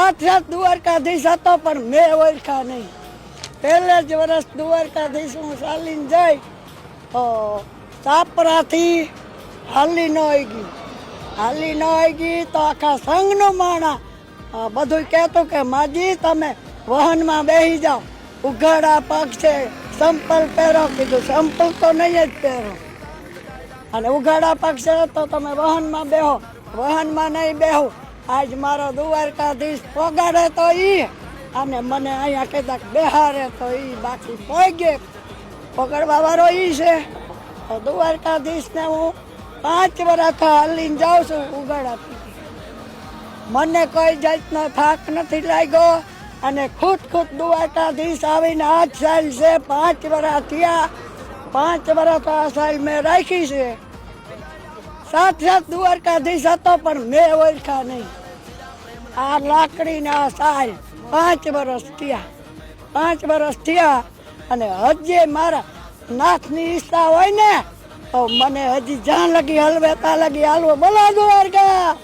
સાક્ષાત દ્વારકાધીશ હતો પણ મેં ઓળખા નહીં. પહેલે જ વર્ષ દ્વારકાધીશ હું ચાલીને જઈ તો ચાપરાથી હાલી ન આવી ગઈ તો આખા સંઘનું માણા બધું કહેતું કે માજી તમે વાહનમાં બેસી જાઓ, ઉઘાડા પગ છે, સંપલ પહેરો. કીધું સંપલ તો નહીં જ પહેરો, અને ઉઘાડા પગ છે તો તમે વાહનમાં બેહો. વાહનમાં નહીં બેહું. આજ મારો દ્વારકાધીશ પોગાડે તો ઈ, અને મને અહીંયા કહેતા બેહારે તો ઈ. બાકી પોગે પકડવા વાળો ઈ છે. તો દ્વારકાધીશને હું 5 વર્ષ હાલીને જાઉં છું ઉઘાડા પગ. મને કોઈ જાતનો થાક નથી લાગ્યો, અને ખુદ દ્વારકાધીશ આવીને 8 સાલ છે. 5 વર્ષ થયા. 5 વર્ષ આ સાલ મેં રાખી છે. સાક્ષાત દ્વારકાધીશ હતો પણ મેં ઓળખા નહીં. આ લાકડીના સાલ 5 વર્ષ થયા. 5 વર્ષ થયા, અને હજી મારા નાથની ઈચ્છા હોય ને તો મને હજી જ્યાં લગી હલવે ત્યાં લગી હાલવો. બોલો દ્વારકા.